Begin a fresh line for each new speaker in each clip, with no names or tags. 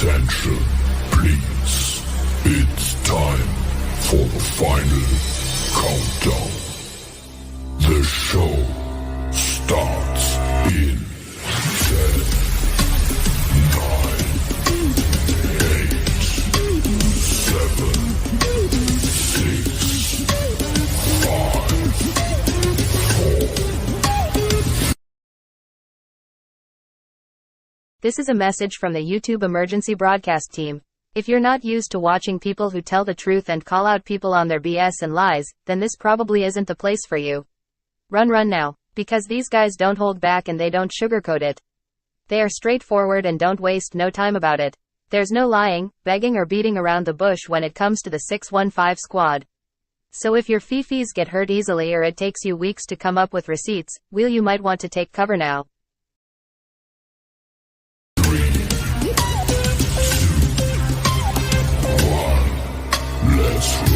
Attention, please. It's time for the final countdown. The show starts in 10, 9, 8, 7, 6, 5, 4.
This is a message from the YouTube emergency broadcast team. If you're not used to watching people who tell the truth and call out people on their BS and lies, then this probably isn't the place for you. Run now, because these guys don't hold back and they don't sugarcoat it. They are straightforward and don't waste no time about it. There's no lying, begging or beating around the bush when it comes to the 615 squad. So if your fifis get hurt easily or it takes you weeks to come up with receipts, you might want to take cover now.
3, 2, 1, let's rock.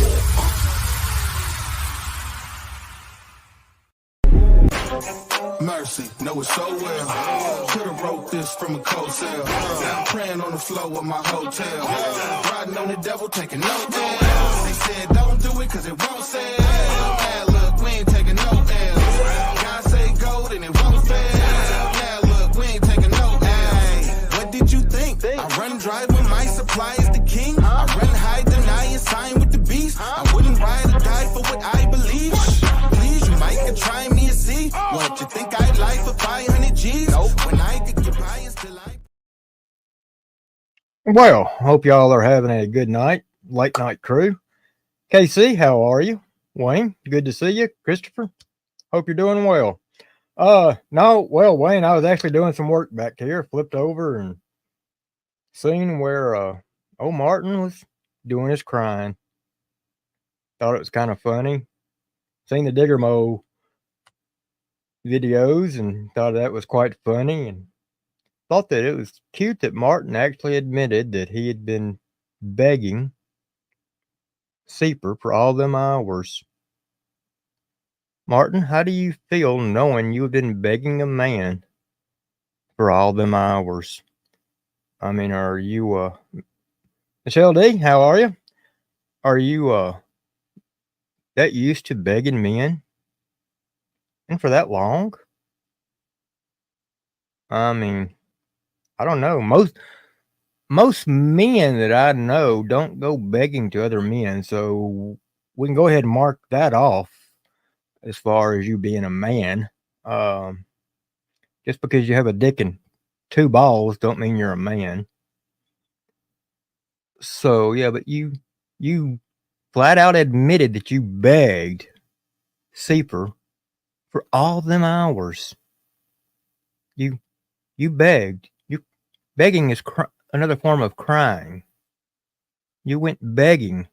Mercy, know it so well. Could've wrote this from a cold cell. I'm praying on the floor of my hotel. Riding on the devil, taking no L's. They said don't do it cause it won't sell. Now look, we ain't taking no L's. God say go, then it won't fail. Now look, we ain't taking no L's. What did you think? I run dry when my supply is the king. I run high, deny and sign with the beast. I wouldn't ride or die for what I believe. Please, you might could try me and see what you think I'd like for 500 G's. When I get your bias till I...
Well, hope y'all are having a good night, late night crew. KC, how are you? Wayne, good to see you. Christopher, hope you're doing well. Wayne, I was actually doing some work back here, flipped over and seen where Martin was doing his crying. Thought it was kind of funny. Seen the Digger Mow videos and thought that was quite funny, and thought that it was cute that Martin actually admitted that he had been begging Seeper for all them hours. Martin, how do you feel knowing you've been begging a man for all them hours? I mean, are you Michelle D, how are you? Are you that used to begging men? And for that long? I mean, I don't know. Most men that I know don't go begging to other men, so we can go ahead and mark that off as far as you being a man. Just because you have a dick and 2 balls don't mean you're a man. So yeah, but you flat out admitted that you begged Seeper for all them hours. You begged. Begging is another form of crying. You went begging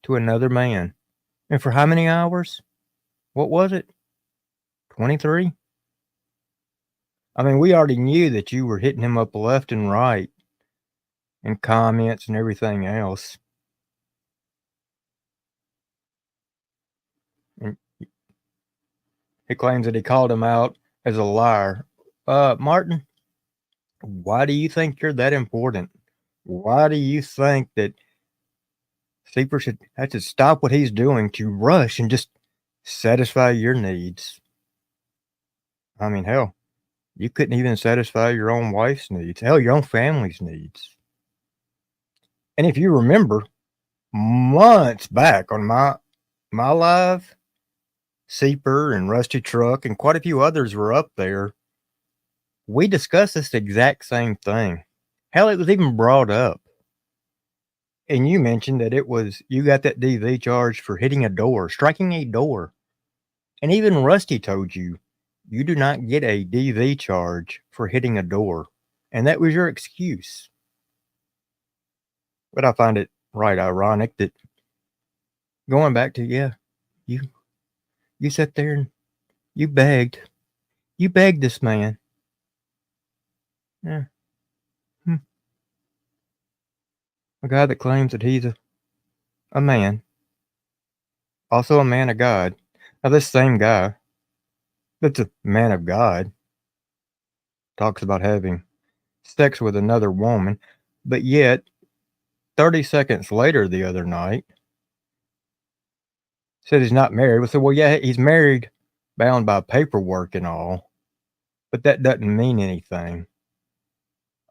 to another man. And for how many hours? What was it? 23? I mean, we already knew that you were hitting him up left and right in comments and everything else. And he claims that he called him out as a liar. Martin, why do you think you're that important? Why do you think that Seeper should have to stop what he's doing to rush and just satisfy your needs? I mean, hell, you couldn't even satisfy your own wife's needs. Hell, your own family's needs. And if you remember, months back on my live, Seeper and Rusty Truck and quite a few others were up there. We discussed this exact same thing. Hell, it was even brought up. And you mentioned that you got that DV charge for hitting a door, striking a door. And even Rusty told you do not get a DV charge for hitting a door. And that was your excuse. But I find it right ironic that going back to, you sat there and you begged this man. Yeah. A guy that claims that he's a man. Also a man of God. Now this same guy that's a man of God talks about having sex with another woman, but yet 30 seconds later the other night said he's not married. We said, well, yeah, he's married, bound by paperwork and all, but that doesn't mean anything.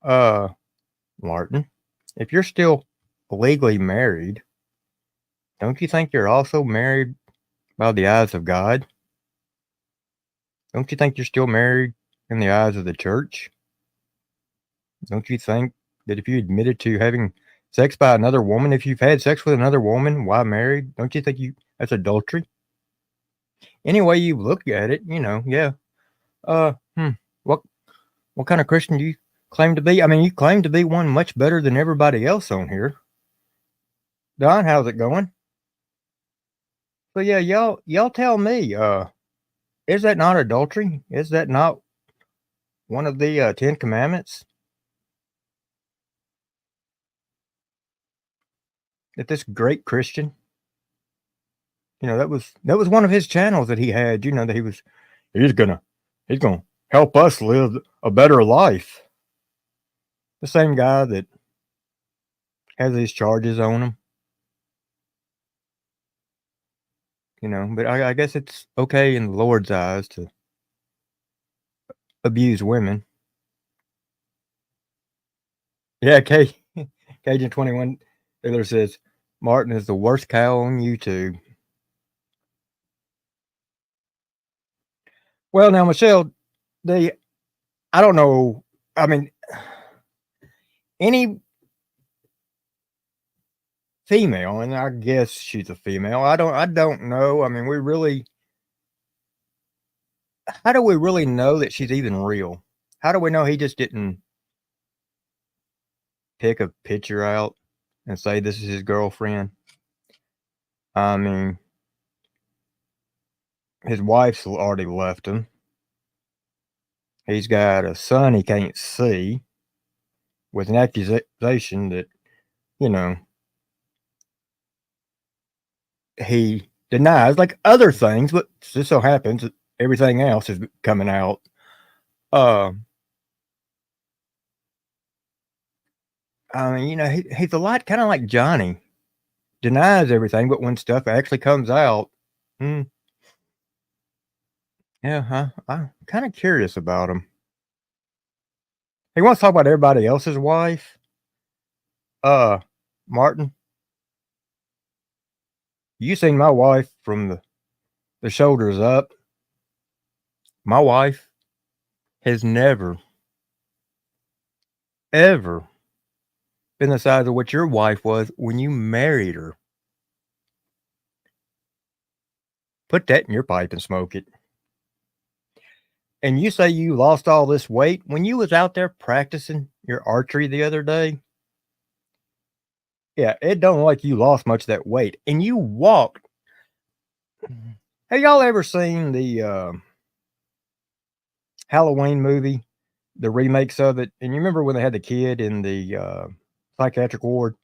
Martin, if you're still legally married, don't you think you're also married by the eyes of God? Don't you think you're still married in the eyes of the church? Don't you think that if you admitted to having sex by another woman, if you've had sex with another woman while married, don't you think that's adultery? Any way you look at it, yeah. Uh, hmm, what kind of Christian do you claim to be? I mean, you claim to be one much better than everybody else on here. Don, how's it going? So yeah, y'all tell me, is that not adultery? Is that not one of the 10 commandments? That this great Christian, that was one of his channels that he had, that he's gonna help us live a better life. The same guy that has these charges on him. But I guess it's okay in the Lord's eyes to abuse women. Yeah, Cajun 21 Taylor says Martin is the worst cow on YouTube. Well, now Michelle, I don't know. I mean, any female, and I guess she's a female. I don't know. I mean, how do we really know that she's even real? How do we know he just didn't pick a picture out and say this is his girlfriend? I mean, his wife's already left him. He's got a son he can't see with an accusation that, he denies, like other things, but just so happens that everything else is coming out. I mean, he's a lot kind of like Johnny. Denies everything, but when stuff actually comes out, yeah, I'm kind of curious about him. He wants to talk about everybody else's wife. Martin, you seen my wife from the shoulders up. My wife has never, ever been the size of what your wife was when you married her. Put that in your pipe and smoke it. And you say you lost all this weight when you was out there practicing your archery the other day. Yeah, it don't look like you lost much of that weight. And you walked. Have y'all ever seen the Halloween movie, the remakes of it? And you remember when they had the kid in the psychiatric ward?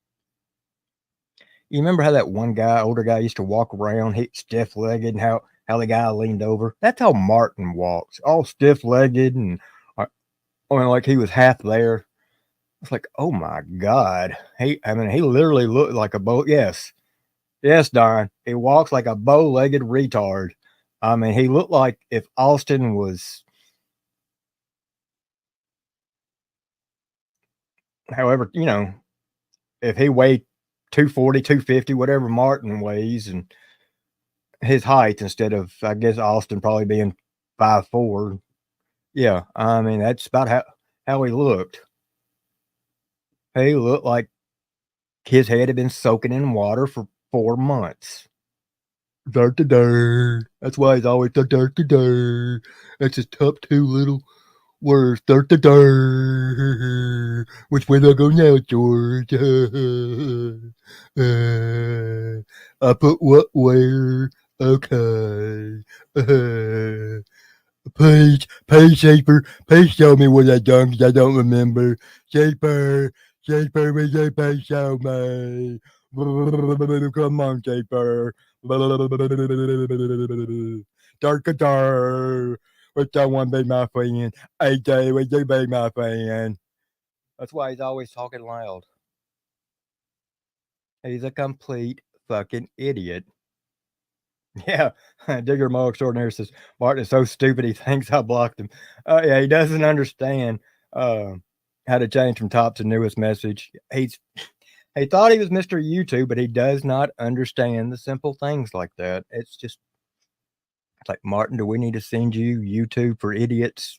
You remember how that one guy, older guy, used to walk around, stiff-legged, and how the guy leaned over? That's how Martin walks, all stiff-legged and like he was half there. It's like, oh my God. He literally looked like a bow. Yes, Don. He walks like a bow-legged retard. I mean, he looked like if Austin was, however, if he weighed 240, 250, whatever Martin weighs, and his height instead of, I guess, Austin probably being 5'4". Yeah, I mean, that's about how he looked. He looked like his head had been soaking in water for 4 months. That's why he's always the. That's his top 2 little words. Which way do I go now, George? I put what where? Okay. Please, Shaper, please show me what I done because I don't remember. Shaper, will you please show me? Come on, Shaper. Dark. Would someone be my friend? AJ, would you be my friend? That's why he's always talking loud. He's a complete fucking idiot. Yeah, Digger Mo Extraordinaire says Martin is so stupid he thinks I blocked him. Yeah, he doesn't understand uh, how to change from top to newest message. He thought he was Mr. YouTube, but he does not understand the simple things like that. It's like, Martin, do we need to send you YouTube for idiots?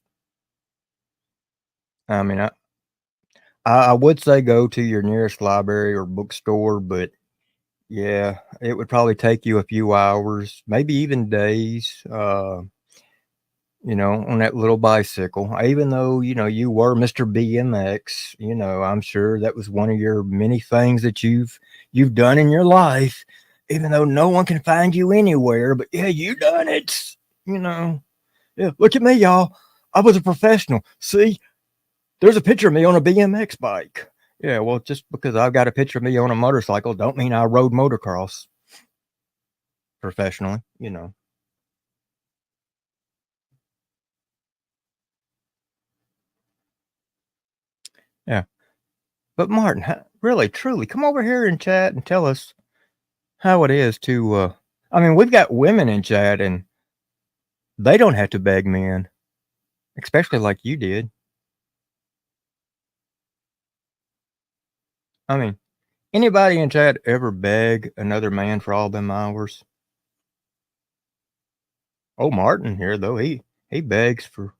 I mean, I would say go to your nearest library or bookstore, but yeah, it would probably take you a few hours, maybe even days. On that little bicycle. Even though, you were Mr. BMX, I'm sure that was one of your many things that you've done in your life, even though no one can find you anywhere. But yeah, you done it. Yeah, look at me, y'all. I was a professional. See, there's a picture of me on a BMX bike. Yeah, well, just because I've got a picture of me on a motorcycle don't mean I rode motocross professionally. Yeah. But Martin, really, truly, come over here and chat and tell us how it is to. I mean, we've got women in chat, and they don't have to beg men, especially like you did. I mean, anybody in chat ever beg another man for all them hours? Oh, Martin here though, he begs for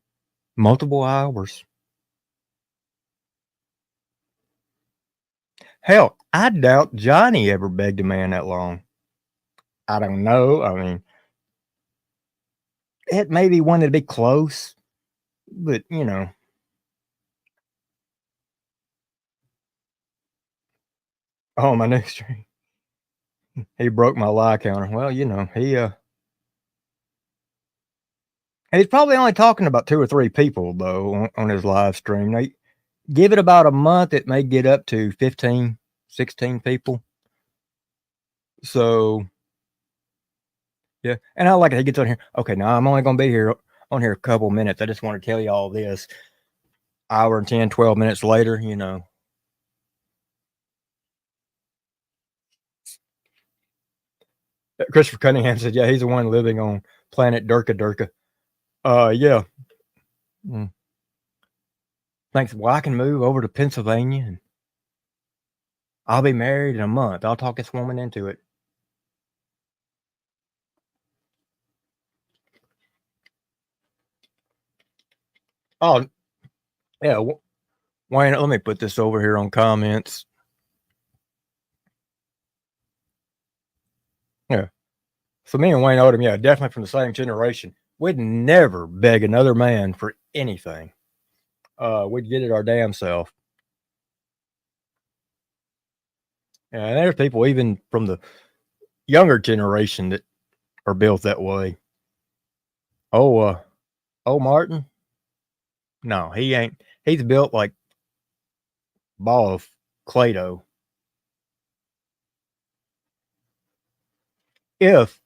multiple hours. Hell, I doubt Johnny ever begged a man that long. I don't know. I mean, it maybe wanted to be close, but oh, my new stream. He broke my like counter. Well, he's probably only talking about 2 or 3 people though on his live stream. Now, give it about a month, it may get up to 15, 16 people. So yeah, and I like it. He gets on here. Okay, now I'm only going to be here on here a couple minutes. I just want to tell you all this. Hour and 10, 12 minutes later, Christopher Cunningham said, yeah, he's the one living on planet Durka Durka. Yeah. Mm. Thanks. Well, I can move over to Pennsylvania and I'll be married in a month. I'll talk this woman into it. Oh, yeah. Wayne, let me put this over here on comments. Yeah. So me and Wayne Odom, yeah, definitely from the same generation. We'd never beg another man for anything. We'd get it our damn self. Yeah, and there's people even from the younger generation that are built that way. Oh, Martin? No, he ain't. He's built like ball of Clay-Doh. If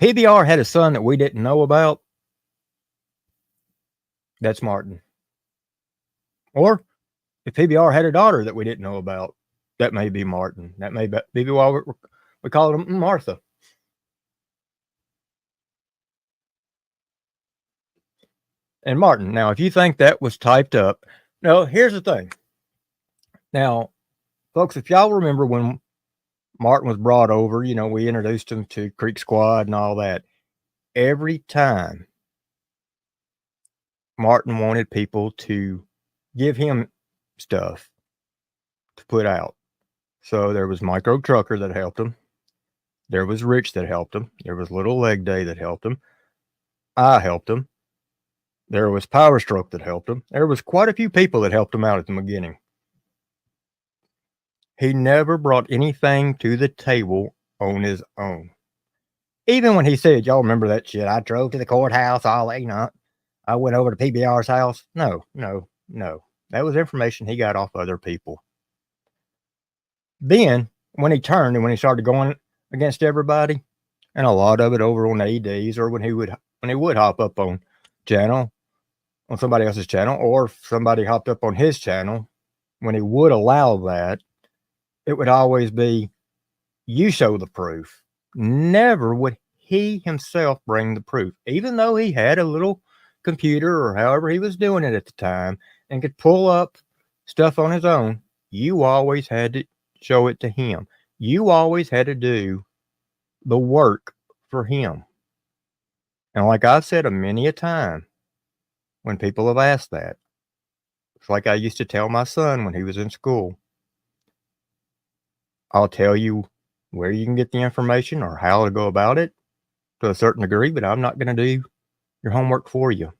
PBR had a son that we didn't know about, that's Martin. Or if PBR had a daughter that we didn't know about, that may be Martin. That may be why we call him Martha. And Martin, now, if you think that was typed up, no, here's the thing. Now, folks, if y'all remember when Martin was brought over, we introduced him to Creek Squad and all that. Every time Martin wanted people to give him stuff to put out. So there was Micro Trucker that helped him. There was Rich that helped him. There was Little Leg Day that helped him. I helped him. There was Power Stroke that helped him. There was quite a few people that helped him out at the beginning. He never brought anything to the table on his own. Even when he said, y'all remember that shit, I drove to the courthouse, I went over to PBR's house. No. That was information he got off other people. Then, when he turned and when he started going against everybody, and a lot of it over on ADs or when he would hop up on channel, on somebody else's channel, or if somebody hopped up on his channel, when he would allow that, it would always be, you show the proof. Never would he himself bring the proof, even though he had a little computer or however he was doing it at the time and could pull up stuff on his own. You always had to show it to him. You always had to do the work for him. And like I've said a many a time, when people have asked that, it's like I used to tell my son when he was in school. I'll tell you where you can get the information or how to go about it to a certain degree, but I'm not going to do your homework for you.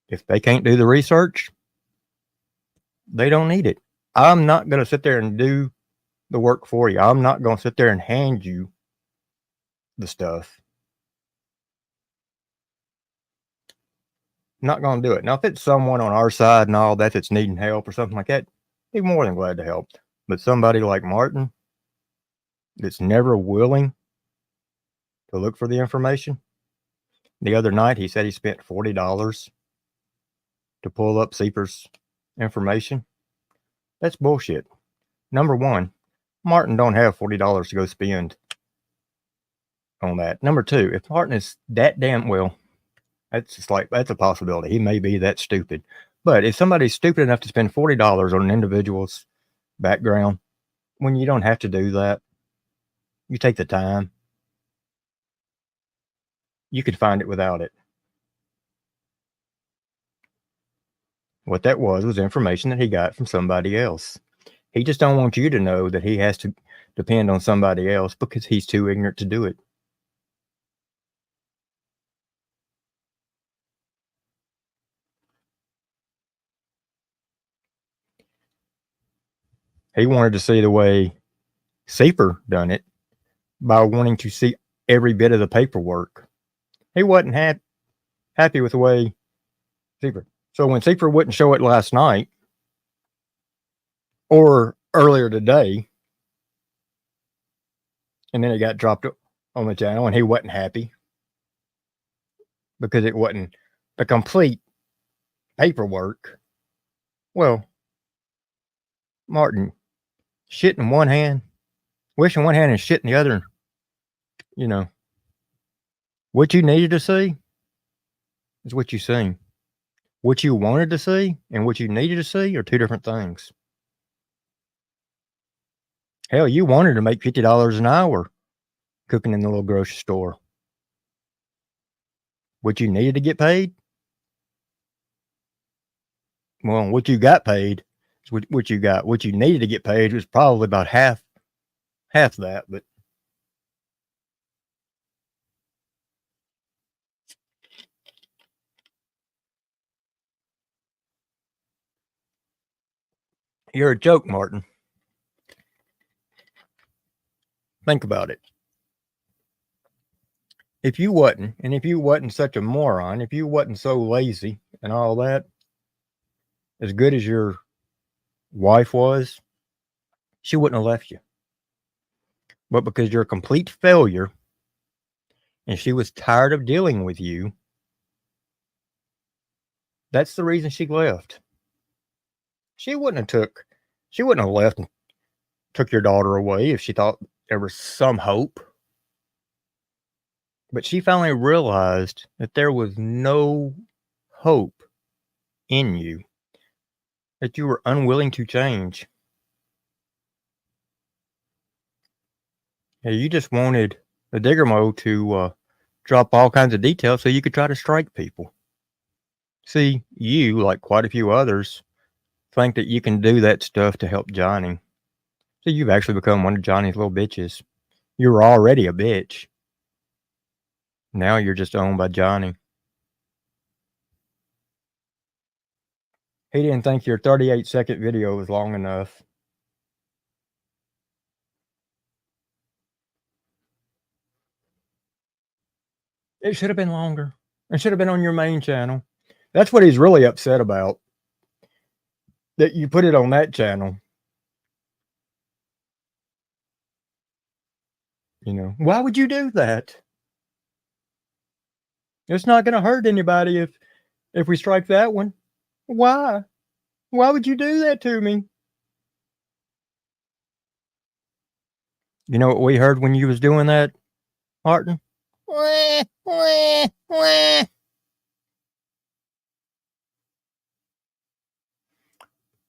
If they can't do the research, they don't need it. I'm not going to sit there and do the work for you. I'm not going to sit there and hand you the stuff. Not going to do it. Now, if it's someone on our side and all that that's needing help or something like that, be more than glad to help. But somebody like Martin that's never willing to look for the information. The other night, he said he spent $40 to pull up Seeper's information. That's bullshit. Number one, Martin don't have $40 to go spend on that. Number two, if Martin is that damn well, that's just like, that's a possibility. He may be that stupid. But if somebody's stupid enough to spend $40 on an individual's background, when you don't have to do that, you take the time, you could find it without it. What that was information that he got from somebody else. He just don't want you to know that he has to depend on somebody else because he's too ignorant to do it. He wanted to see the way Seeper done it by wanting to see every bit of the paperwork. He wasn't happy with the way Seeper. So when Seeper wouldn't show it last night or earlier today, and then it got dropped on the channel and he wasn't happy because it wasn't the complete paperwork. Well, Martin, shit in one hand, wish in one hand and shit in the other. You know, what you needed to see is what you seen. What you wanted to see and what you needed to see are two different things. Hell, you wanted to make $50 an hour cooking in the little grocery store. What you needed to get paid? Well, what you got paid is what you got. What you needed to get paid was probably about half that, but you're a joke, Martin. Think about it. If you wasn't such a moron, if you wasn't so lazy and all that, as good as your wife was, she wouldn't have left you. But because you're a complete failure and she was tired of dealing with you, that's the reason she left. She wouldn't have left and took your daughter away if she thought there was some hope. But she finally realized that there was no hope in you, that you were unwilling to change. You just wanted the digger mode to drop all kinds of details so you could try to strike people. See, you, like quite a few others, think that you can do that stuff to help Johnny. So you've actually become one of Johnny's little bitches. You were already a bitch. Now you're just owned by Johnny. He didn't think your 38-second video was long enough. It should have been longer. It should have been on your main channel. That's what he's really upset about. That you put it on that channel. You know, why would you do that? It's not going to hurt anybody if we strike that one. Why? Why would you do that to me? You know what we heard when you was doing that, Martin? Wah, wah, wah.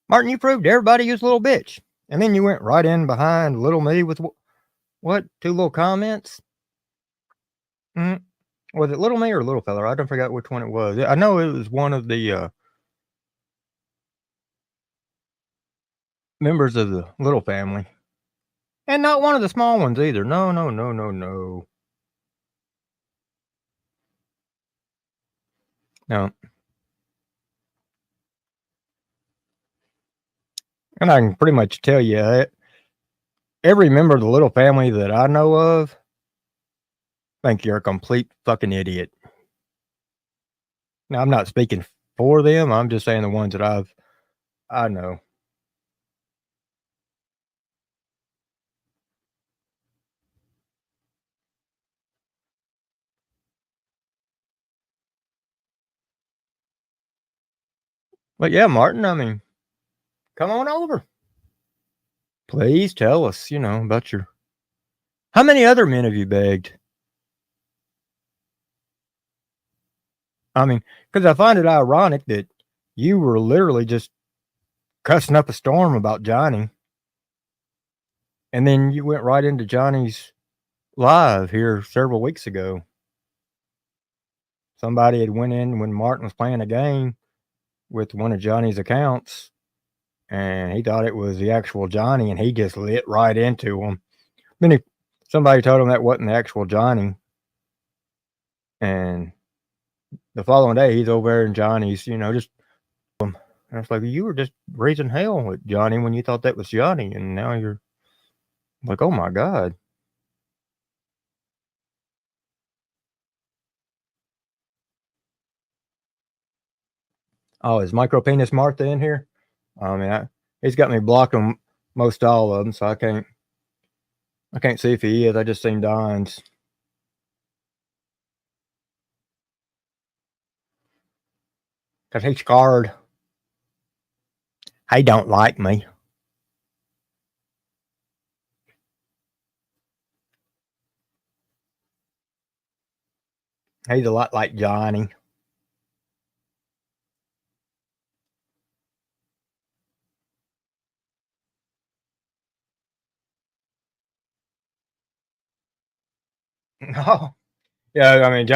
Martin, you proved everybody you was a little bitch. And then you went right in behind little me with what? 2 little comments? Was it little me or little fella? I don't forget which one it was. I know it was one of the members of the little family. And not one of the small ones either. No, no, no, no, no. No. And I can pretty much tell you, every member of the little family that I know of think you're a complete fucking idiot. Now, I'm not speaking for them. I'm just saying the ones that I know. But yeah, Martin, I mean, come on over. Please tell us, about your. How many other men have you begged? I mean, because I find it ironic that you were literally just cussing up a storm about Johnny. And then you went right into Johnny's live here several weeks ago. Somebody had went in when Martin was playing a game with one of Johnny's accounts, and he thought it was the actual Johnny, and he just lit right into him. Then somebody told him that wasn't the actual Johnny, and the following day he's over there in Johnny's, just. And it's like, you were just raising hell with Johnny when you thought that was Johnny, and now you're like, oh my God. Oh, is Micro Penis Martha in here? I mean, he's got me blocked on most all of them, so I can't see if he is. I just seen Don's. Cause he's scarred. He don't like me. He's a lot like Johnny. Oh, yeah. I mean,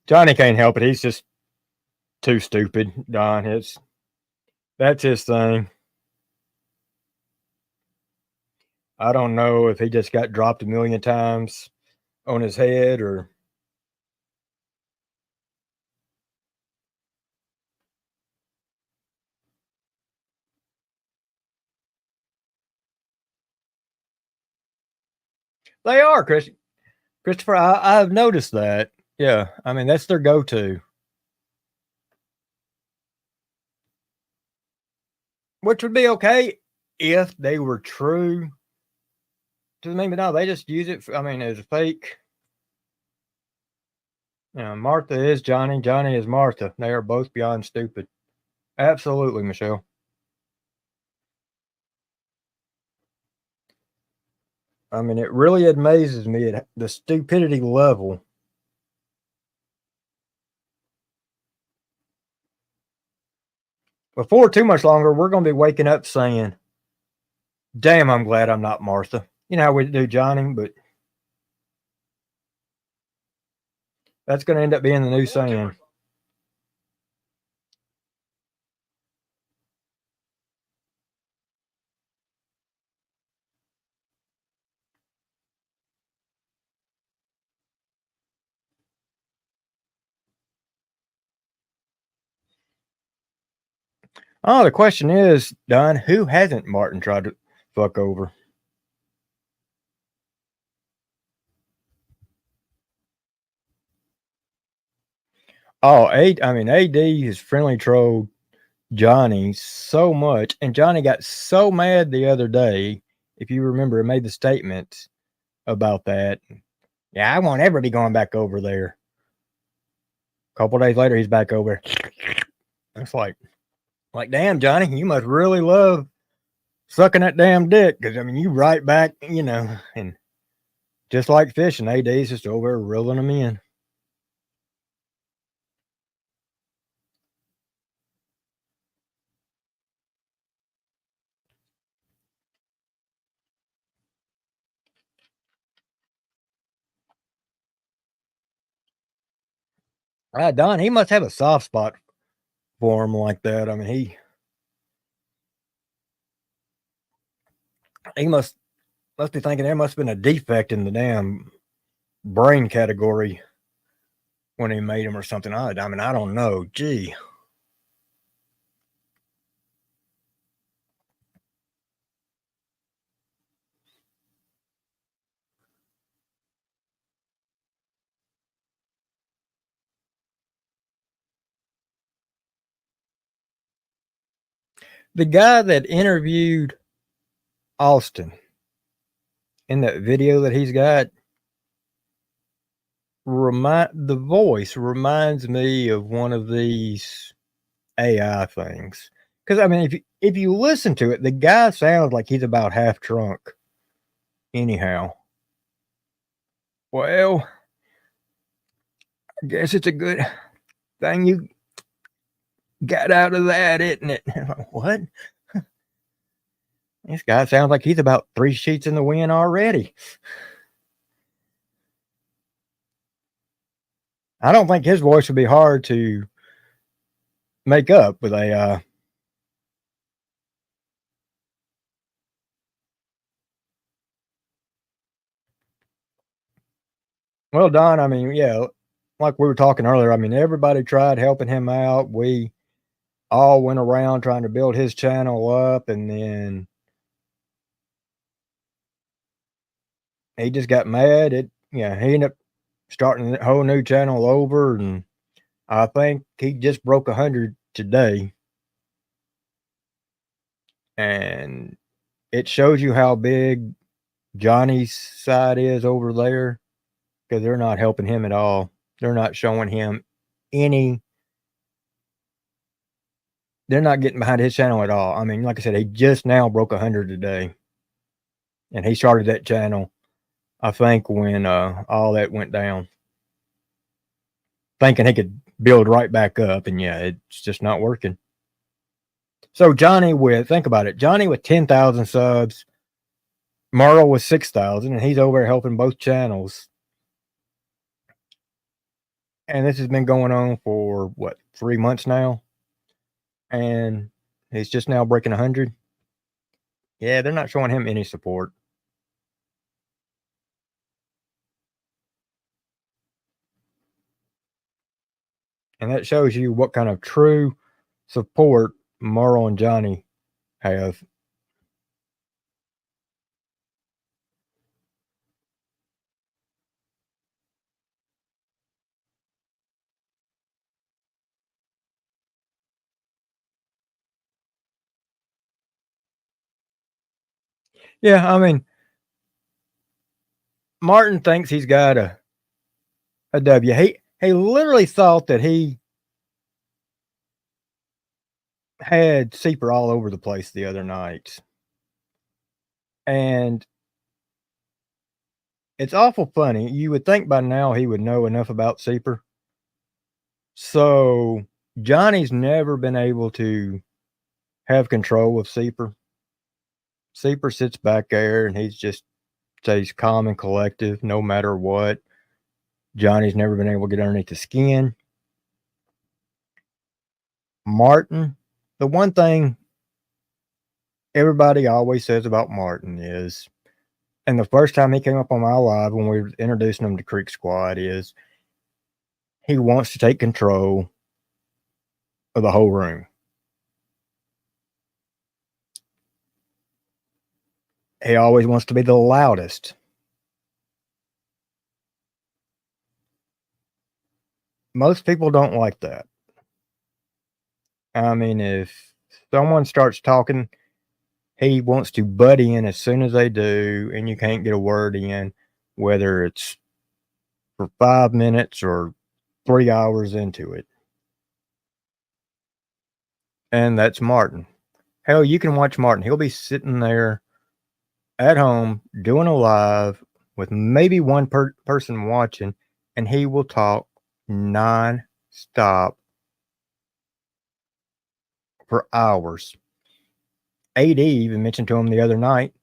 Johnny can't help it. He's just too stupid. Don, that's his thing. I don't know if he just got dropped a million times on his head or. They are, Christopher. I've noticed that. Yeah, I mean that's their go-to. Which would be okay if they were true to me, but no, they just use it. As a fake. Martha is Johnny. Johnny is Martha. They are both beyond stupid. Absolutely, Michelle. It really amazes me at the stupidity level. Before too much longer, we're going to be waking up saying, damn, I'm glad I'm not Martha. You know how we do Johnny, but that's going to end up being the new saying. Oh, the question is, Don, who hasn't Martin tried to fuck over? Oh, AD has friendly trolled Johnny so much, and Johnny got so mad the other day. If you remember, made the statement about that. Yeah, I won't ever be going back over there. couple days later, he's back over. It's like, damn, Johnny, you must really love sucking that damn dick. Because, I mean, you right back, and just like fishing, AD's just over there reeling them in. Don, he must have a soft spot for him like that. I mean, he must be thinking there must have been a defect in the damn brain category when he made him or something. I mean, I don't know. Gee. The guy that interviewed Austin in that video that he's got, the voice reminds me of one of these AI things. Because, I mean, if you listen to it, the guy sounds like he's about half drunk. Anyhow. Well, I guess it's a good thing you got out of that, isn't it? What? This guy sounds like he's about 3 sheets in the wind already. I don't think his voice would be hard to make up with a well, Don, I mean, yeah, like we were talking earlier, I mean, everybody tried helping him out. We all went around trying to build his channel up, and then he just got mad. He ended up starting a whole new channel over, and I think he just broke 100 today. And it shows you how big Johnny's side is over there, because they're not helping him at all. They're not showing him they're not getting behind his channel at all. I mean, like I said, he just now broke 100 today. And he started that channel, I think, when all that went down, thinking he could build right back up. And yeah, it's just not working. So think about it, Johnny with 10,000 subs, Merle with 6,000, and he's over helping both channels. And this has been going on for, 3 months now? And he's just now breaking 100. Yeah, they're not showing him any support. And that shows you what kind of true support Merle and Johnny have. Yeah, I mean, Martin thinks he's got a W. He literally thought that he had Seeper all over the place the other night. And it's awful funny. You would think by now he would know enough about Seeper. So Johnny's never been able to have control of Seeper. Seeper sits back there and he just stays calm and collective no matter what. Johnny's never been able to get underneath the skin. Martin, the one thing everybody always says about Martin is, and the first time he came up on my live when we were introducing him to Creek Squad, is he wants to take control of the whole room. He always wants to be the loudest. Most people don't like that. I mean, if someone starts talking, he wants to butt in as soon as they do, and you can't get a word in, whether it's for 5 minutes or 3 hours into it. And that's Martin. Hell, you can watch Martin. He'll be sitting there at home doing a live with maybe one person watching, and he will talk non-stop for hours. AD even mentioned to him the other night,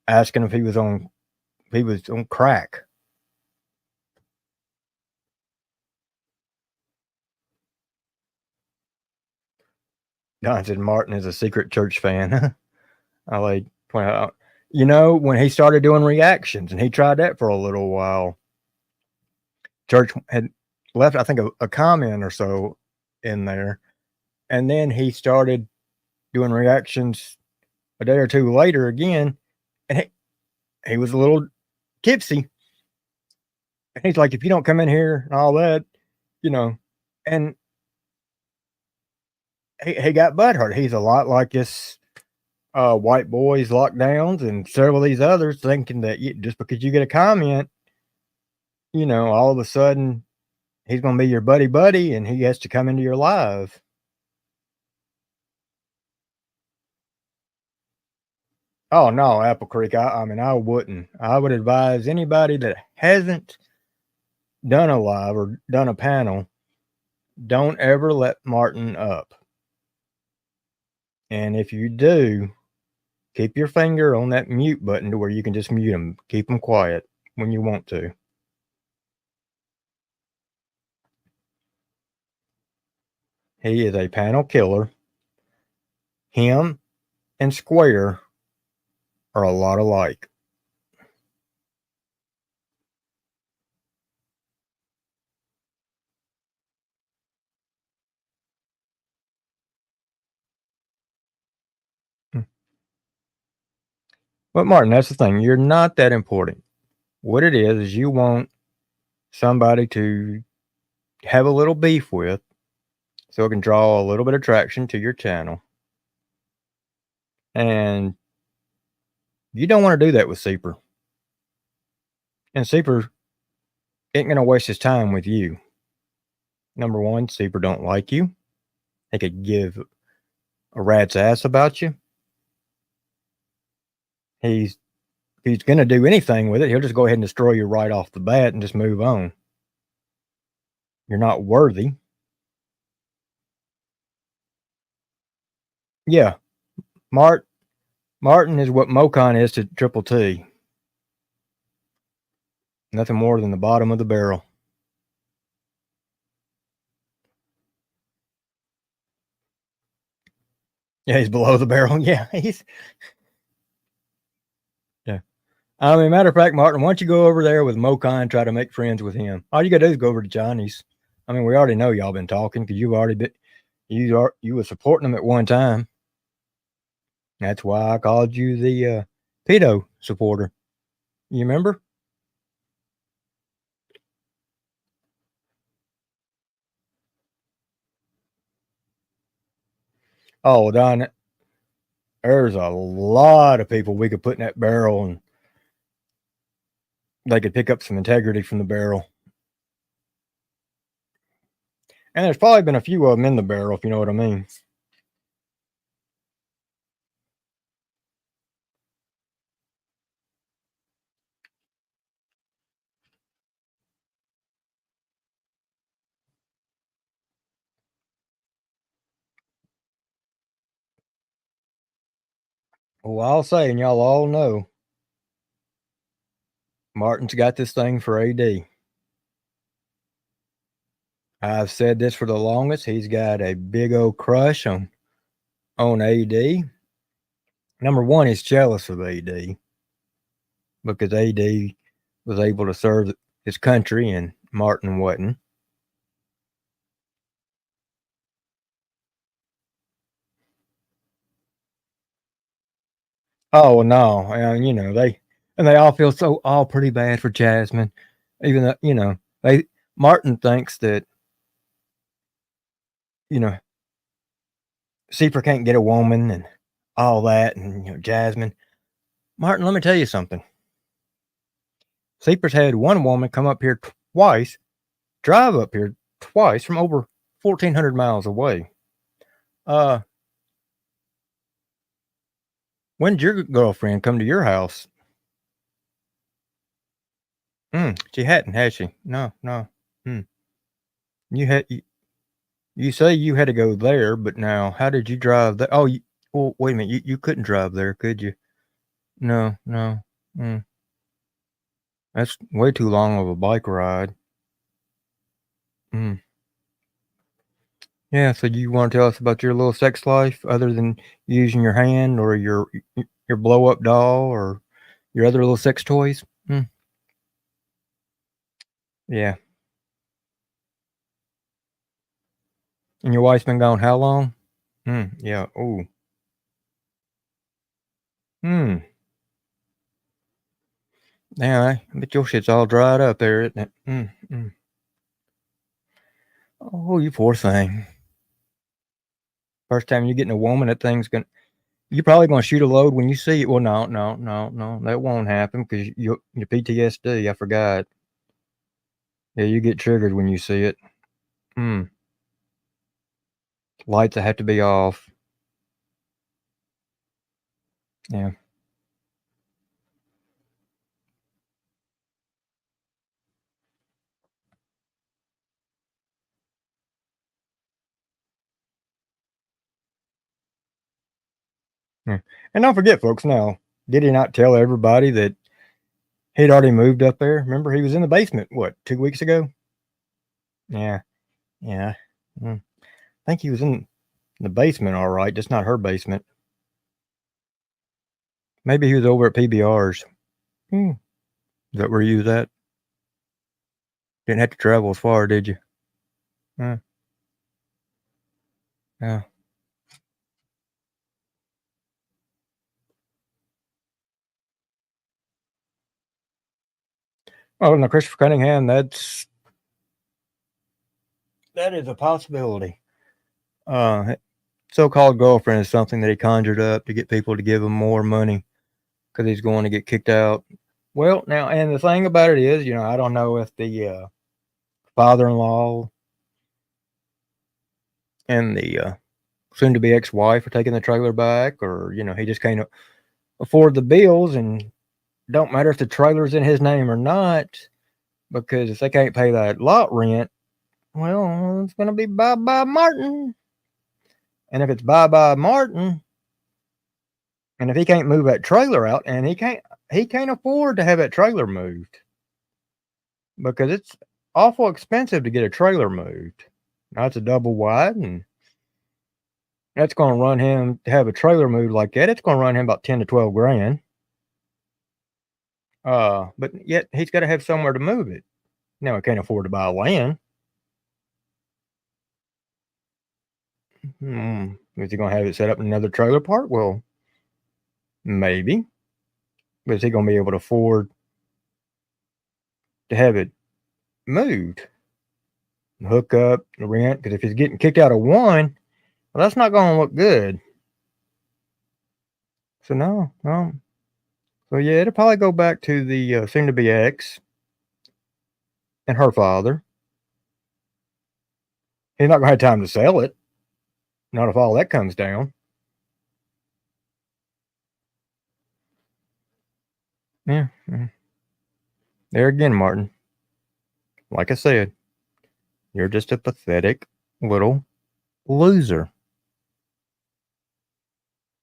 asking if he was on crack. Don said Martin is a secret church fan. I like point out, when he started doing reactions, and he tried that for a little while. Church had left, I think, a comment or so in there, and then he started doing reactions a day or two later again, and he was a little tipsy. And he's like, if you don't come in here and all that, and he got butthurt. He's a lot like this White Boys Lockdowns and several of these others, thinking that just because you get a comment, all of a sudden he's going to be your buddy and he has to come into your live. Oh no, Apple Creek. I mean, I wouldn't. I would advise anybody that hasn't done a live or done a panel, don't ever let Martin up. And if you do, keep your finger on that mute button to where you can just mute them. Keep them quiet when you want to. He is a panel killer. Him and Square are a lot alike. But Martin, that's the thing. You're not that important. What it is you want somebody to have a little beef with so it can draw a little bit of traction to your channel. And you don't want to do that with Seeper. And Seeper ain't going to waste his time with you. Number one, Seeper don't like you. He could give a rat's ass about you. If he's going to do anything with it, he'll just go ahead and destroy you right off the bat and just move on. You're not worthy. Yeah. Martin is what Mocon is to Triple T. Nothing more than the bottom of the barrel. Yeah, he's below the barrel. Yeah, yeah. I mean, matter of fact, Martin, why don't you go over there with Mocon and try to make friends with him? All you gotta do is go over to Johnny's. I mean, we already know y'all been talking because you've already been you were supporting him at one time. That's why I called you the pedo supporter. You remember? Oh, Don, there's a lot of people we could put in that barrel and they could pick up some integrity from the barrel. And there's probably been a few of them in the barrel, if you know what I mean. Well, I'll say, and y'all all know, Martin's got this thing for AD. I've said this for the longest. He's got a big old crush on AD. Number one, he's jealous of AD because AD was able to serve his country and Martin wasn't. Oh no, and they all feel all pretty bad for Jasmine, even though Martin thinks that Seeper can't get a woman and all that, and Jasmine. Martin, let me tell you something. Seeper's had one woman come up here twice, drive up here twice from over 1,400 miles away. When did your girlfriend come to your house? She hadn't, had she? No, no. You had you say you had to go there, but now how did you drive there? Oh, well, wait a minute. You couldn't drive there, could you? No, no. That's way too long of a bike ride. Yeah, so you want to tell us about your little sex life other than using your hand or your blow up doll or your other little sex toys? Yeah. And your wife's been gone how long? Yeah. Ooh. Yeah, I bet your shit's all dried up there, isn't it? Oh, you poor thing. First time you're getting a woman, you're probably gonna shoot a load when you see it. Well, no, that won't happen because your PTSD. I forgot. Yeah, you get triggered when you see it. Lights have to be off. Yeah. Yeah. And don't forget, folks, now, did he not tell everybody that he'd already moved up there? Remember, he was in the basement, what, 2 weeks ago? Yeah. Yeah. I think he was in the basement, all right, just not her basement. Maybe he was over at PBR's. Is that where you was at? Didn't have to travel as far, did you? Yeah. Oh, no, Christopher Cunningham, that is a possibility. So-called girlfriend is something that he conjured up to get people to give him more money because he's going to get kicked out. Well, now, and the thing about it is, I don't know if the father-in-law and the soon-to-be ex-wife are taking the trailer back, or he just can't afford the bills, and don't matter if the trailer's in his name or not, because if they can't pay that lot rent, well, it's going to be bye-bye Martin. And if it's bye-bye Martin, and if he can't move that trailer out, and he can't afford to have that trailer moved, because it's awful expensive to get a trailer moved. Now it's a double wide, and that's going to run him to have a trailer moved like that. It's going to run him about 10 to 12 grand. But yet he's got to have somewhere to move it. Now he can't afford to buy land. Is he going to have it set up in another trailer park? Well, maybe. But is he going to be able to afford to have it moved? Hook up, rent? Because if he's getting kicked out of one, well, that's not going to look good. So no. So yeah, it'll probably go back to the soon-to-be ex and her father. He's not going to have time to sell it. Not if all that comes down. Yeah. There again, Martin. Like I said, you're just a pathetic little loser.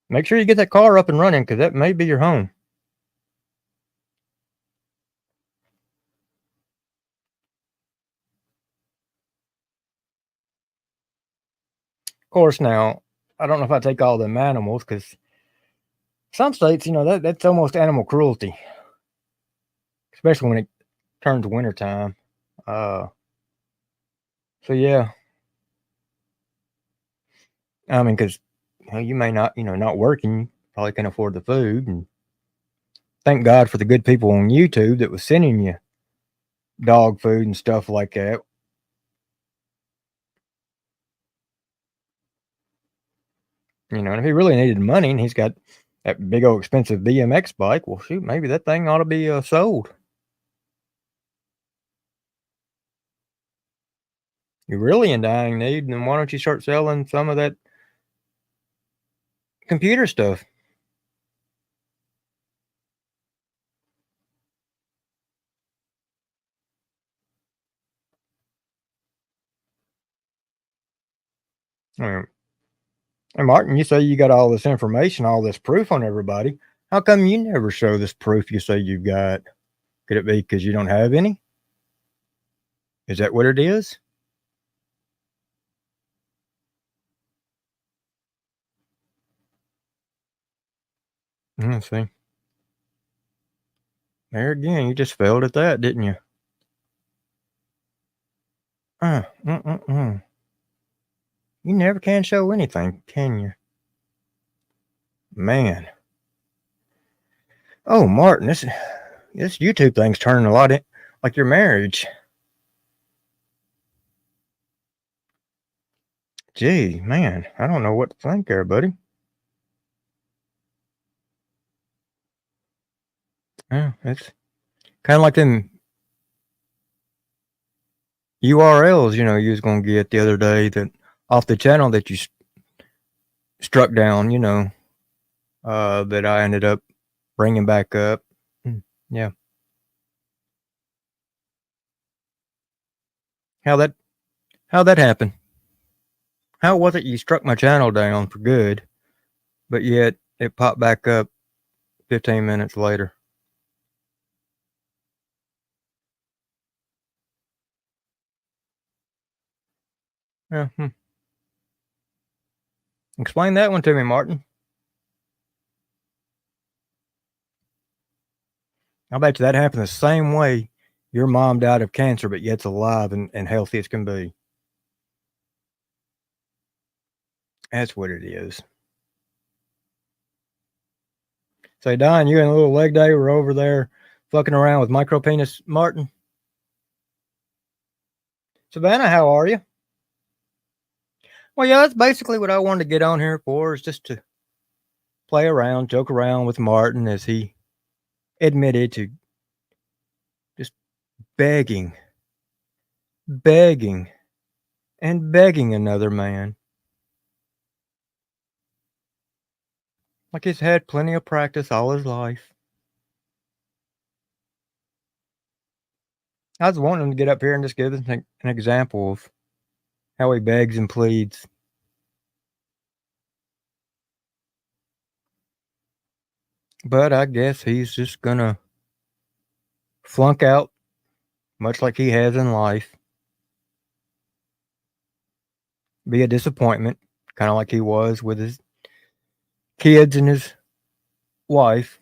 Make sure you get that car up and running, because that may be your home. Of course, now, I don't know if I take all them animals, because some states, that's almost animal cruelty. Especially when it turns wintertime. So, yeah. I mean, because you may not, not working, you probably can afford the food. And thank God for the good people on YouTube that was sending you dog food and stuff like that. And if he really needed money and he's got that big old expensive BMX bike, well, shoot, maybe that thing ought to be sold. You're really in dying need, then why don't you start selling some of that computer stuff? I Hey, Martin, you say you got all this information, all this proof on everybody. How come you never show this proof you say you've got? Could it be because you don't have any? Is that what it is? See. There again, you just failed at that, didn't you? Uh, mm, mm, mm. You never can show anything, can you? Man. Oh, Martin, this YouTube thing's turning a lot like your marriage. Gee, man, I don't know what to think there, buddy. Yeah, it's kind of like them URLs, you was going to get the other day that off the channel that you struck down, that I ended up bringing back up. Yeah. How that happened? How was it you struck my channel down for good, but yet it popped back up 15 minutes later? Yeah. Explain that one to me, Martin. I bet you that happened the same way your mom died of cancer, but yet's alive and healthy as can be. That's what it is. Say, Don, you and a little leg day were over there fucking around with micro penis Martin. Savannah, how are you? Well, yeah, that's basically what I wanted to get on here for, is just to play around, joke around with Martin as he admitted to just begging, and begging another man. Like he's had plenty of practice all his life. I was wanting him to get up here and just give us an example of how he begs and pleads. But I guess he's just gonna flunk out, much like he has in life. Be a disappointment, kind of like he was with his kids and his wife.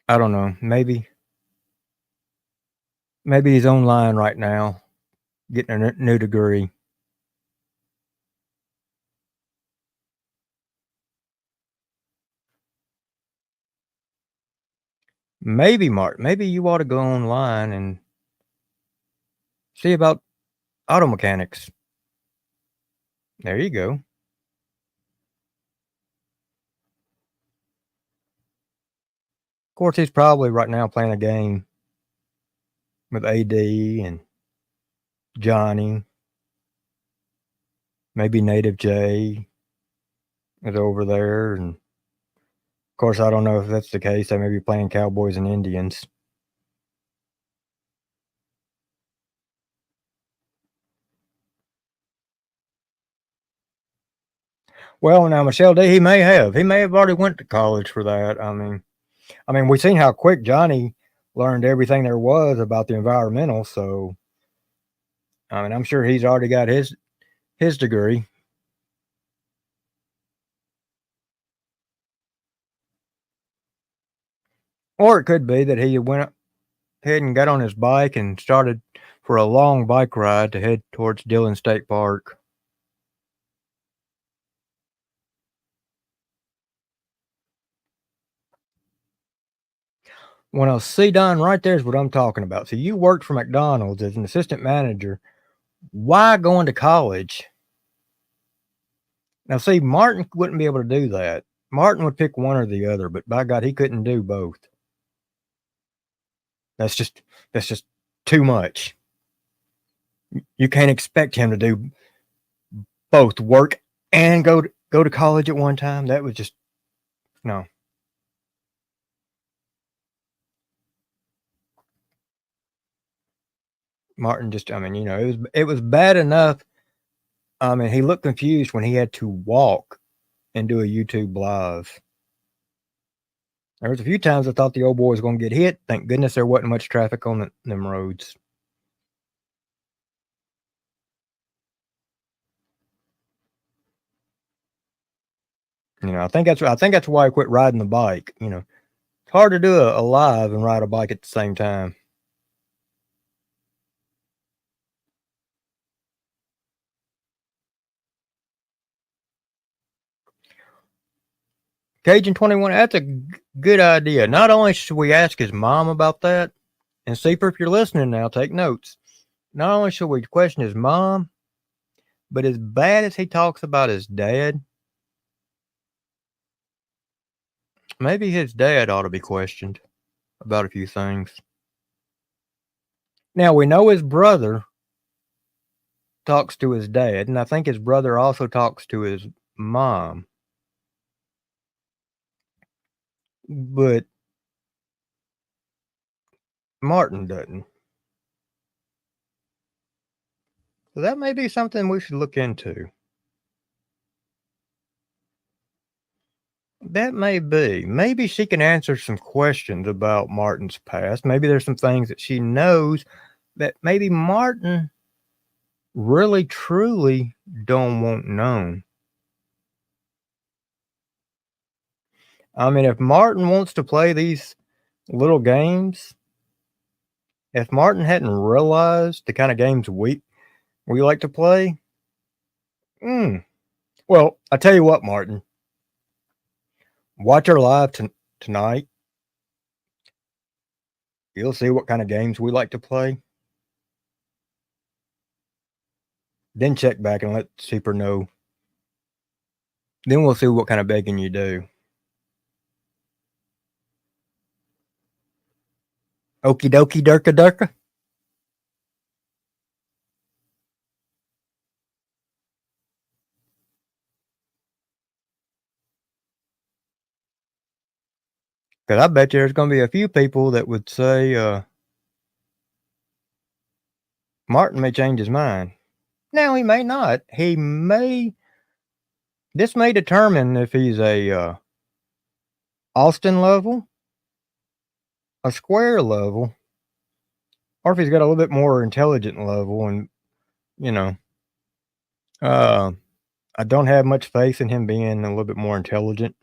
I don't know. Maybe he's online right now, getting a new degree. Maybe, Mark, maybe you ought to go online and see about auto mechanics. There you go. Of course, he's probably right now playing a game with AD and Johnny. Maybe Native J is over there. And of course, I don't know if that's the case. They may be playing Cowboys and Indians. Well, now Michelle D, he may have already went to college for that. I mean, we've seen how quick Johnny learned everything there was about the environmental. So, I mean, I'm sure he's already got his degree. Or it could be that he went ahead and got on his bike and started for a long bike ride to head towards Dillon State Park. Well, now, see, Don, right there's what I'm talking about. So you worked for McDonald's as an assistant manager. Why going to college? Now, see, Martin wouldn't be able to do that. Martin would pick one or the other, but by God, he couldn't do both. That's just too much. You can't expect him to do both work and go to college at one time. That was just no. Martin just, I mean, it was bad enough. I mean, he looked confused when he had to walk and do a YouTube live. There was a few times I thought the old boy was going to get hit. Thank goodness there wasn't much traffic on them roads. I think that's why I quit riding the bike. It's hard to do a live and ride a bike at the same time. Cajun 21, that's a good idea. Not only should we ask his mom about that, and Seeper, if you're listening now, take notes. Not only should we question his mom, but as bad as he talks about his dad, maybe his dad ought to be questioned about a few things. Now, we know his brother talks to his dad, and I think his brother also talks to his mom. But Martin doesn't. So that may be something we should look into. That may be. Maybe she can answer some questions about Martin's past. Maybe there's some things that she knows that maybe Martin really, truly don't want known. I mean, if Martin wants to play these little games, if Martin hadn't realized the kind of games we like to play, well, I tell you what, Martin, watch our live tonight. You'll see what kind of games we like to play. Then check back and let Super know. Then we'll see what kind of begging you do. Okie dokie, durka durka. Because I bet you there's going to be a few people that would say Martin may change his mind. Now, he may not. This may determine if he's a Austin level, a square level, or if he's got a little bit more intelligent level. And, I don't have much faith in him being a little bit more intelligent.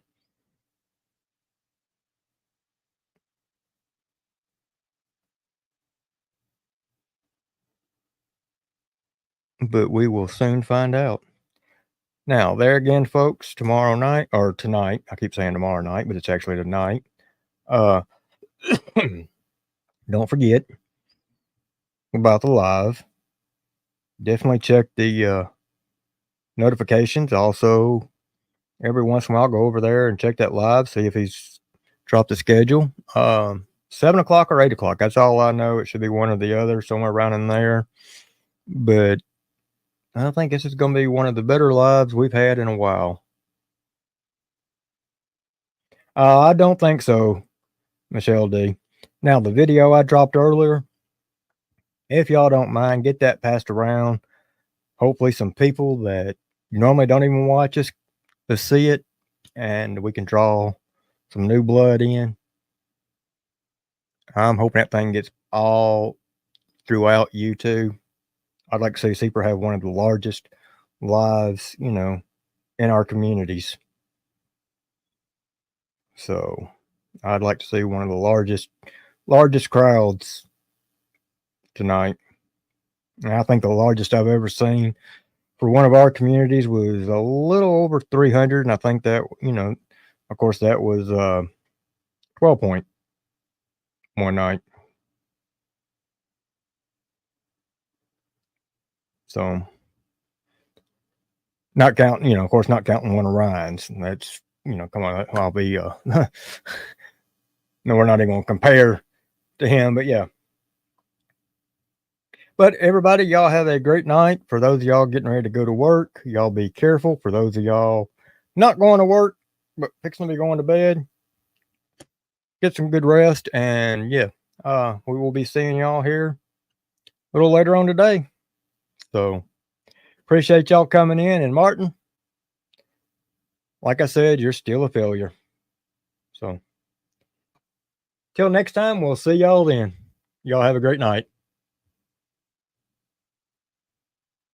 But we will soon find out. Now, there again, folks, tomorrow night, or tonight, I keep saying tomorrow night, but it's actually tonight. Don't forget about the live. Definitely check the notifications. Also, every once in a while, go over there and check that live, see if he's dropped the schedule. 7 o'clock or 8 o'clock. That's all I know. It should be one or the other, somewhere around in there. But I think this is going to be one of the better lives we've had in a while. I don't think so, Michelle D. Now, the video I dropped earlier, if y'all don't mind, get that passed around. Hopefully some people that normally don't even watch us to see it, and we can draw some new blood in. I'm hoping that thing gets all throughout YouTube. I'd like to see Seeper have one of the largest lives, in our communities. So I'd like to see one of the largest crowds tonight. And I think the largest I've ever seen for one of our communities was a little over 300. And I think that, of course, that was 12 Point one night. So not counting, of course, not counting one of Ryan's. That's, come on, I'll be, no, we're not even going to compare to him. But yeah. But everybody, y'all have a great night. For those of y'all getting ready to go to work, y'all be careful. For those of y'all not going to work, but fixing to be going to bed, get some good rest. And yeah, we will be seeing y'all here a little later on today. So appreciate y'all coming in. And Martin, like I said, you're still a failure. So till next time, we'll see y'all then. Y'all have a great night.